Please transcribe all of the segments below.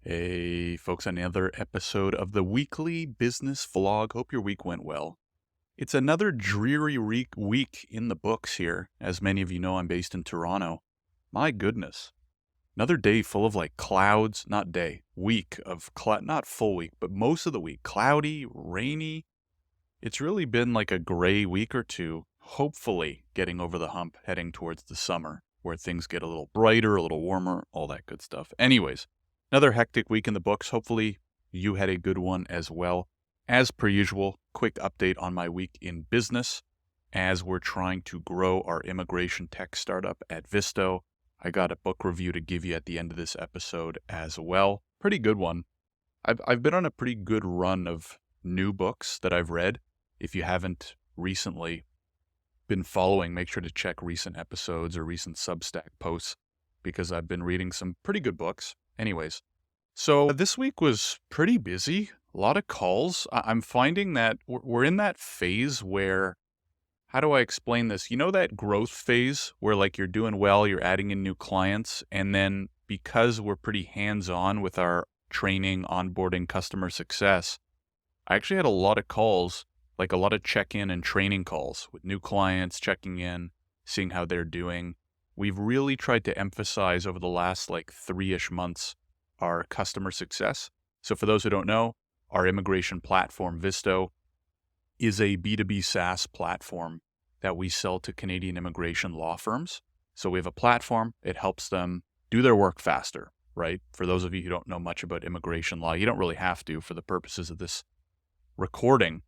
Hey, folks, another episode of the weekly business vlog. Hope your week went well. It's another dreary week in the books here. As many of you know, I'm based in Toronto. My goodness. Another day full of clouds, not day, week of not full week, but most of the week. Cloudy, rainy. It's really been like a gray week or two, hopefully getting over the hump, heading towards the summer, where things get a little brighter, a little warmer, all that good stuff. Anyways, another hectic week in the books. Hopefully you had a good one as well. As per usual, quick update on my week in business as we're trying to grow our immigration tech startup at Visto. I got a book review to give you at the end of this episode as well. Pretty good one. I've been on a pretty good run of new books that I've read. If you haven't recently been following, make sure to check recent episodes or recent Substack posts because I've been reading some pretty good books. Anyways, so this week was pretty busy, a lot of calls. I'm finding that we're in that phase where, how do I explain this? You know that growth phase where you're doing well, you're adding in new clients, and then because we're pretty hands-on with our training, onboarding, customer success, I actually had a lot of calls, like a lot of check-in and training calls with new clients, checking in, seeing how they're doing. We've really tried to emphasize over the last 3-ish months our customer success. So for those who don't know, our immigration platform, Visto, is a B2B SaaS platform that we sell to Canadian immigration law firms. So we have a platform. It helps them do their work faster, right? For those of you who don't know much about immigration law, you don't really have to for the purposes of this recording.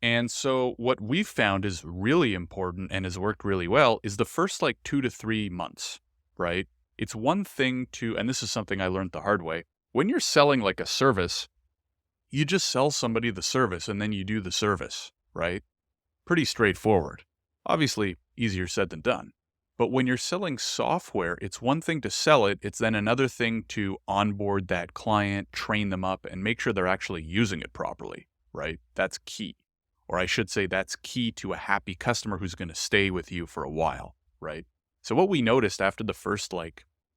And so what we've found is really important and has worked really well is the first 2 to 3 months, right? It's one thing to, and this is something I learned the hard way, when you're selling a service, you just sell somebody the service and then you do the service, right? Pretty straightforward. Obviously, easier said than done. But when you're selling software, it's one thing to sell it. It's then another thing to onboard that client, train them up, and make sure they're actually using it properly, right? That's key. Or I should say that's key to a happy customer who's going to stay with you for a while, right? So what we noticed after the first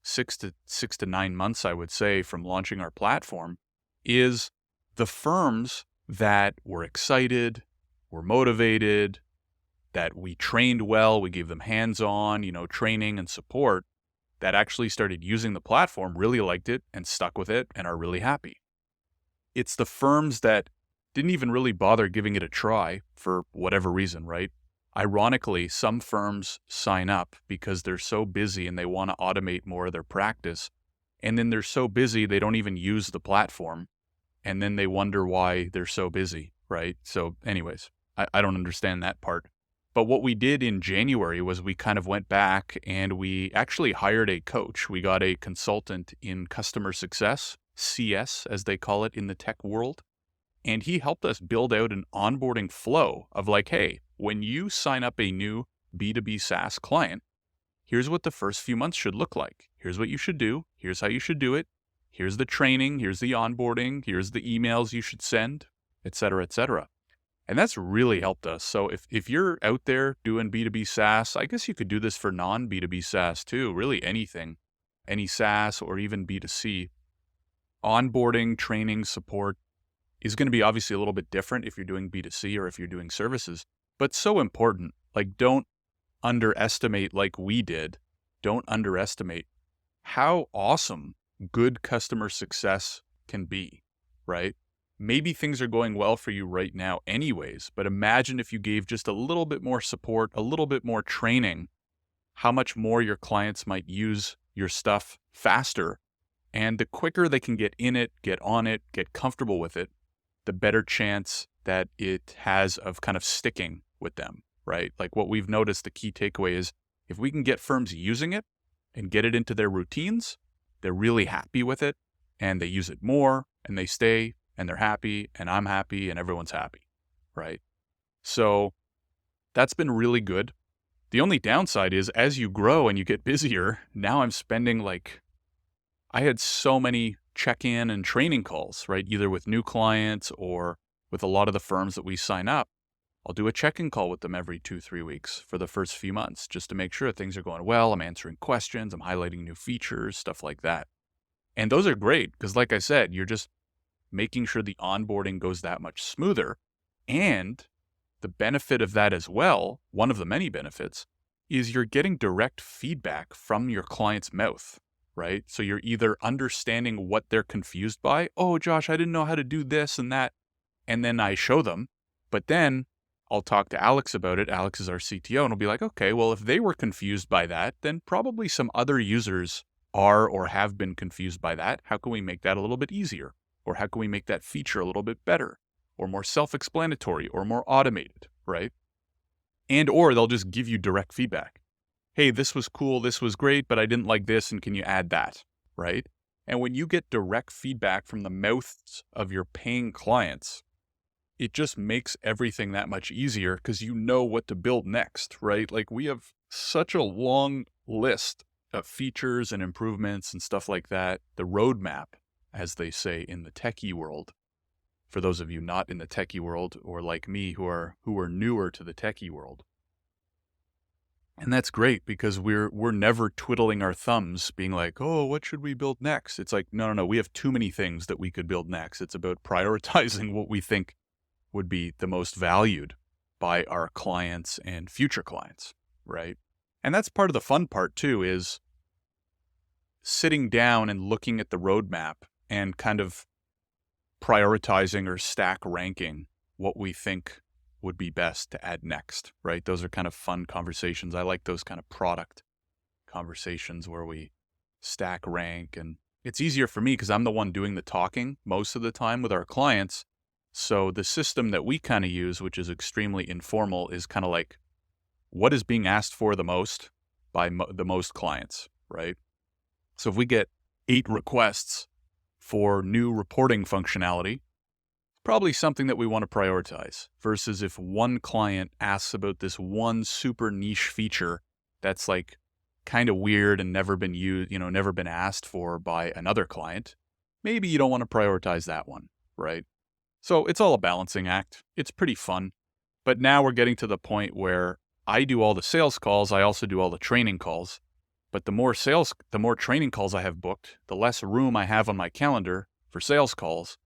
6 to 9 months, I would say, from launching our platform is the firms that were excited, were motivated, that we trained well, we gave them hands-on, training and support, that actually started using the platform, really liked it and stuck with it and are really happy. It's the firms that didn't even really bother giving it a try for whatever reason, right? Ironically, some firms sign up because they're so busy and they want to automate more of their practice. And then they're so busy, they don't even use the platform. And then they wonder why they're so busy, right? So anyways, I don't understand that part. But what we did in January was we kind of went back and we actually hired a coach. We got a consultant in customer success, CS, as they call it in the tech world. And he helped us build out an onboarding flow of hey, when you sign up a new B2B SaaS client, here's what the first few months should look like. Here's what you should do. Here's how you should do it. Here's the training. Here's the onboarding. Here's the emails you should send, et cetera, et cetera. And that's really helped us. So if you're out there doing B2B SaaS, I guess you could do this for non-B2B SaaS too, really anything, any SaaS or even B2C. Onboarding, training, support is going to be obviously a little bit different if you're doing B2C or if you're doing services, but so important. Don't underestimate we did. Don't underestimate how awesome good customer success can be, right? Maybe things are going well for you right now anyways, but imagine if you gave just a little bit more support, a little bit more training, how much more your clients might use your stuff faster. And the quicker they can get in it, get on it, get comfortable with it, the better chance that it has of kind of sticking with them, right? What we've noticed, the key takeaway is if we can get firms using it and get it into their routines, they're really happy with it and they use it more and they stay and they're happy and I'm happy and everyone's happy, right? So that's been really good. The only downside is as you grow and you get busier, now I'm spending I had so many check-in and training calls, right? Either with new clients or with a lot of the firms that we sign up. I'll do a check-in call with them every 2-3 weeks for the first few months just to make sure things are going well. I'm answering questions. I'm highlighting new features, stuff like that. And those are great because, like I said, you're just making sure the onboarding goes that much smoother. And the benefit of that as well, one of the many benefits, is you're getting direct feedback from your client's mouth, right? So you're either understanding what they're confused by. Oh, Josh, I didn't know how to do this and that. And then I show them. But then I'll talk to Alex about it. Alex is our CTO, and I'll be like, okay, well, if they were confused by that, then probably some other users are or have been confused by that. How can we make that a little bit easier? Or how can we make that feature a little bit better or more self-explanatory or more automated, right? And or they'll just give you direct feedback. Hey, this was cool, this was great, but I didn't like this, and can you add that, right? And when you get direct feedback from the mouths of your paying clients, it just makes everything that much easier because you know what to build next, right? Like we have such a long list of features and improvements and stuff like that. The roadmap, as they say in the techie world, for those of you not in the techie world or like me who are newer to the techie world. And that's great because we're never twiddling our thumbs being like, oh, what should we build next? It's like, no, we have too many things that we could build next. It's about prioritizing what we think would be the most valued by our clients and future clients, right? And that's part of the fun part too, is sitting down and looking at the roadmap and kind of prioritizing or stack ranking what we think would be best to add next, right? Those are kind of fun conversations. I like those kind of product conversations where we stack rank, and it's easier for me because I'm the one doing the talking most of the time with our clients. So the system that we kind of use, which is extremely informal, is kind of like what is being asked for the most by the most clients, right? So if we get 8 requests for new reporting functionality, probably something that we want to prioritize versus if one client asks about this one super niche feature that's like kind of weird and never been used, never been asked for by another client, maybe you don't want to prioritize that one, right? So it's all a balancing act. It's pretty fun. But now we're getting to the point where I do all the sales calls. I also do all the training calls. But the more training calls I have booked, the less room I have on my calendar for sales calls.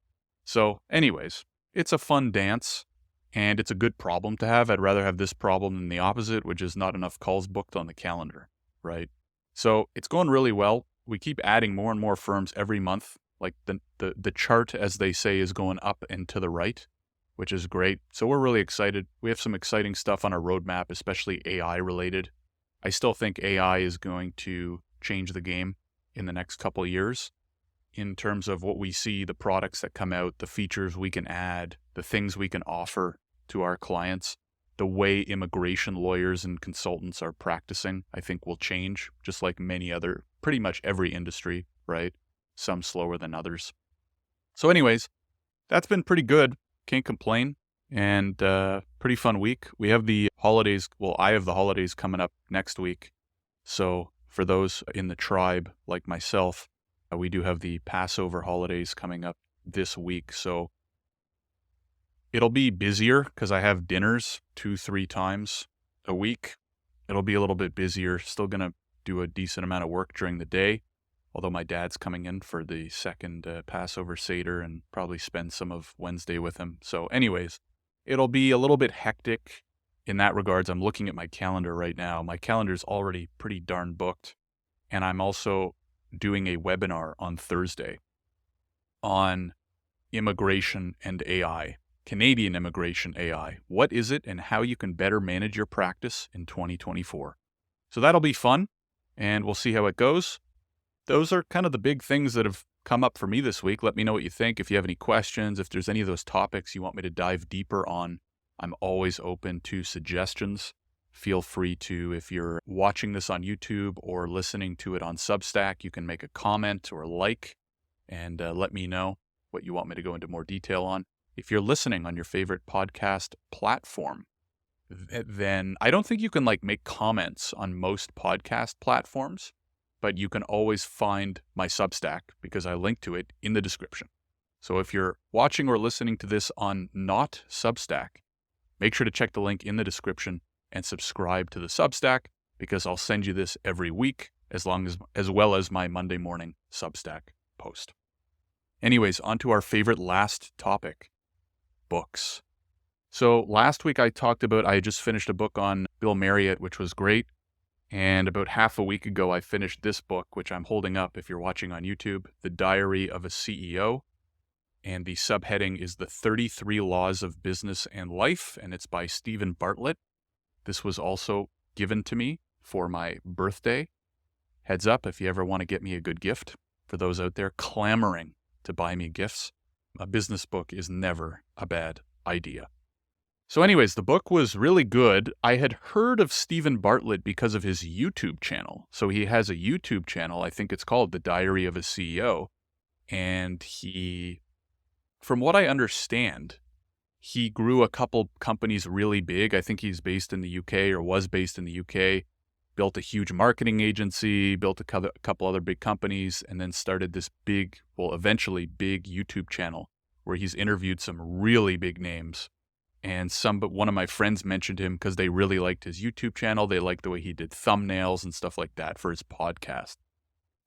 So anyways, it's a fun dance and it's a good problem to have. I'd rather have this problem than the opposite, which is not enough calls booked on the calendar, right? So it's going really well. We keep adding more and more firms every month. Like the chart, as they say, is going up and to the right, which is great. So we're really excited. We have some exciting stuff on our roadmap, especially AI related. I still think AI is going to change the game in the next couple of years in terms of what we see, the products that come out, the features we can add, the things we can offer to our clients. The way immigration lawyers and consultants are practicing, I think will change, just like pretty much every industry, right? Some slower than others. So anyways, that's been pretty good. Can't complain. And pretty fun week. We have the holidays. Well, I have the holidays coming up next week. So for those in the tribe like myself, we do have the Passover holidays coming up this week. So it'll be busier because I have dinners 2-3 times a week. It'll be a little bit busier. Still going to do a decent amount of work during the day. Although my dad's coming in for the second Passover Seder and probably spend some of Wednesday with him. So anyways, it'll be a little bit hectic in that regards. I'm looking at my calendar right now. My calendar's already pretty darn booked. And I'm also doing a webinar on Thursday on immigration and AI, Canadian immigration AI. What is it and how you can better manage your practice in 2024. So that'll be fun and we'll see how it goes. Those are kind of the big things that have come up for me this week. Let me know what you think. If you have any questions, if there's any of those topics you want me to dive deeper on, I'm always open to suggestions. Feel free to, if you're watching this on YouTube or listening to it on Substack, you can make a comment or like and let me know what you want me to go into more detail on. If you're listening on your favorite podcast platform, then I don't think you can make comments on most podcast platforms. But you can always find my Substack because I link to it in the description. So if you're watching or listening to this on not Substack, make sure to check the link in the description and subscribe to the Substack because I'll send you this every week as well as my Monday morning Substack post. Anyways, on to our favorite last topic, books. So last week I had just finished a book on Bill Marriott, which was great. And about half a week ago, I finished this book, which I'm holding up if you're watching on YouTube, The Diary of a CEO. And the subheading is The 33 Laws of Business and Life, and it's by Stephen Bartlett. This was also given to me for my birthday. Heads up if you ever want to get me a good gift. For those out there clamoring to buy me gifts, a business book is never a bad idea. So anyways, the book was really good. I had heard of Stephen Bartlett because of his YouTube channel. So he has a YouTube channel, I think it's called The Diary of a CEO. And from what I understand, he grew a couple companies really big. I think he's based in the UK or was based in the UK, built a huge marketing agency, built a couple other big companies, and then started this eventually big YouTube channel where he's interviewed some really big names. And one of my friends mentioned him because they really liked his YouTube channel. They liked the way he did thumbnails and stuff like that for his podcast.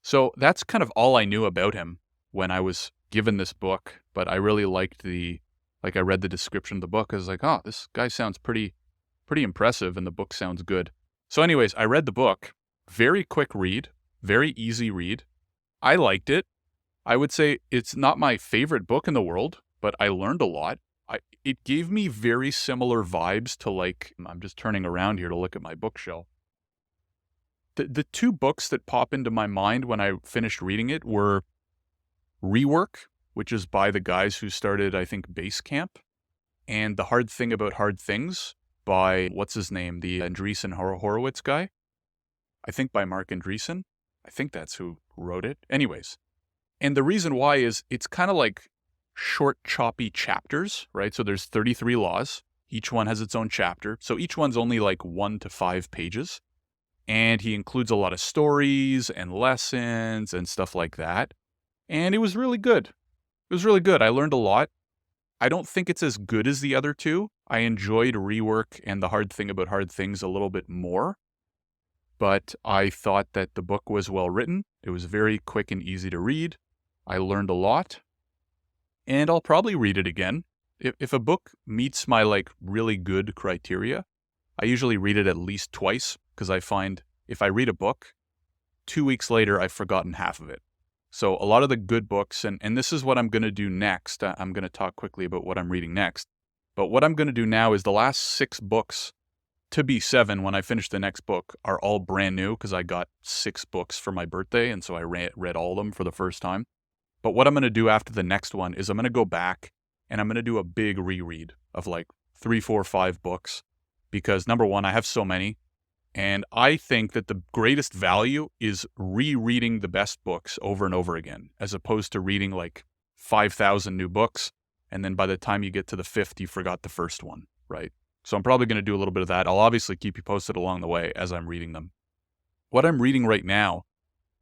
So that's kind of all I knew about him when I was given this book. But I really liked I read the description of the book. I was like, oh, this guy sounds pretty impressive and the book sounds good. So anyways, I read the book. Very quick read, very easy read. I liked it. I would say it's not my favorite book in the world, but I learned a lot. It gave me very similar vibes to I'm just turning around here to look at my bookshelf. The two books that pop into my mind when I finished reading it were Rework, which is by the guys who started, I think, Basecamp, and The Hard Thing About Hard Things by, what's his name, the Andreessen Horowitz guy? I think by Mark Andreessen. I think that's who wrote it. Anyways, and the reason why is it's kind of like short, choppy chapters, right? So there's 33 laws. Each one has its own chapter. So each one's only 1 to 5 pages. And he includes a lot of stories and lessons and stuff like that. And it was really good. It was really good. I learned a lot. I don't think it's as good as the other two. I enjoyed Rework and The Hard Thing About Hard Things a little bit more. But I thought that the book was well written. It was very quick and easy to read. I learned a lot. And I'll probably read it again. If a book meets my really good criteria, I usually read it at least twice because I find if I read a book, 2 weeks later, I've forgotten half of it. So a lot of the good books, and this is what I'm going to do next. I'm going to talk quickly about what I'm reading next. But what I'm going to do now is the last 6 books, to be 7 when I finish the next book, are all brand new because I got 6 books for my birthday. And so I read all of them for the first time. But what I'm going to do after the next one is I'm going to go back and I'm going to do a big reread of 3, 4, 5 books because number one, I have so many. And I think that the greatest value is rereading the best books over and over again, as opposed to reading 5,000 new books. And then by the time you get to the 5th, you forgot the first one, right? So I'm probably going to do a little bit of that. I'll obviously keep you posted along the way as I'm reading them. What I'm reading right now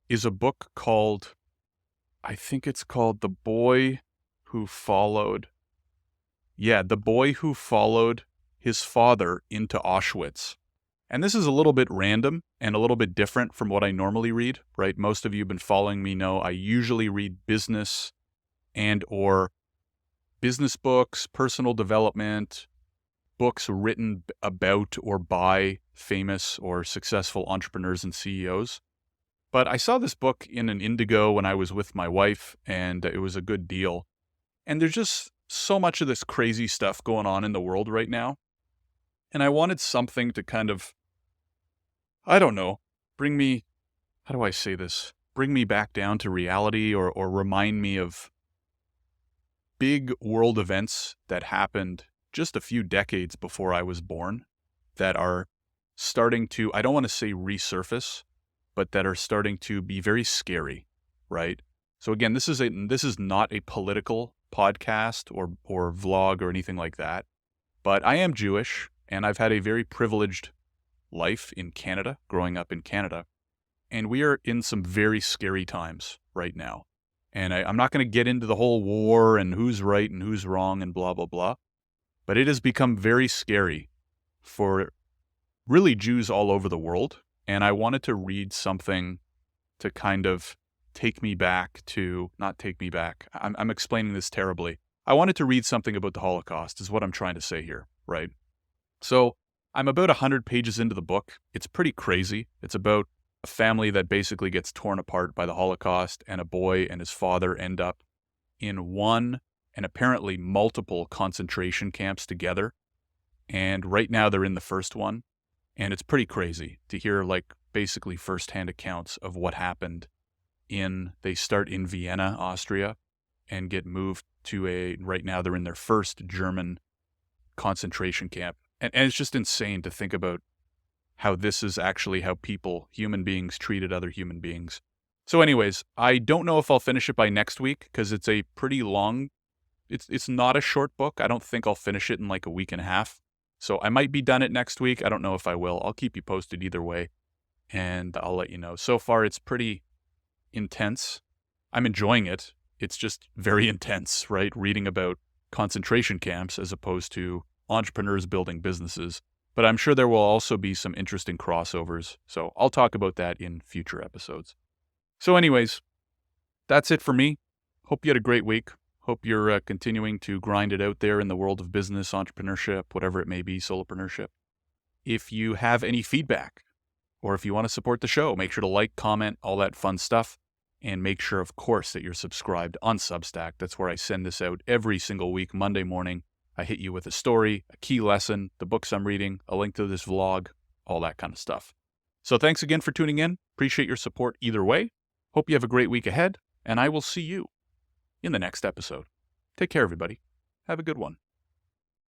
is a book called, I think it's called The Boy Who Followed His Father into Auschwitz. And this is a little bit random and a little bit different from what I normally read, right? Most of you have been following me know I usually read business or business books, personal development, books written about or by famous or successful entrepreneurs and CEOs. But I saw this book in an Indigo when I was with my wife, and it was a good deal. And there's just so much of this crazy stuff going on in the world right now. And I wanted something to kind of, I don't know, bring me back down to reality or remind me of big world events that happened just a few decades before I was born that are starting to, I don't want to say resurface, but that are starting to be very scary, right? So again, this is not a political podcast or vlog or anything like that, but I am Jewish and I've had a very privileged life in Canada, growing up in Canada, and we are in some very scary times right now. And I'm not going to get into the whole war and who's right and who's wrong and blah, blah, blah, but it has become very scary for really Jews all over the world. And I wanted to read something to kind of not take me back. I'm explaining this terribly. I wanted to read something about the Holocaust, is what I'm trying to say here, right? So I'm about 100 pages into the book. It's pretty crazy. It's about a family that basically gets torn apart by the Holocaust, and a boy and his father end up in one and apparently multiple concentration camps together. And right now they're in the first one. And it's pretty crazy to hear basically firsthand accounts of what happened they start in Vienna, Austria, and get moved to right now they're in their first German concentration camp. And it's just insane to think about how this is actually how human beings treated other human beings. So anyways, I don't know if I'll finish it by next week because it's a pretty long, it's not a short book. I don't think I'll finish it in a week and a half. So I might be done it next week. I don't know if I will. I'll keep you posted either way, and I'll let you know. So far, it's pretty intense. I'm enjoying it. It's just very intense, right? Reading about concentration camps as opposed to entrepreneurs building businesses. But I'm sure there will also be some interesting crossovers. So I'll talk about that in future episodes. So anyways, that's it for me. Hope you had a great week. Hope you're continuing to grind it out there in the world of business, entrepreneurship, whatever it may be, solopreneurship. If you have any feedback, or if you want to support the show, make sure to like, comment, all that fun stuff. And make sure, of course, that you're subscribed on Substack. That's where I send this out every single week, Monday morning. I hit you with a story, a key lesson, the books I'm reading, a link to this vlog, all that kind of stuff. So thanks again for tuning in. Appreciate your support either way. Hope you have a great week ahead, and I will see you in the next episode. Take care, everybody. Have a good one.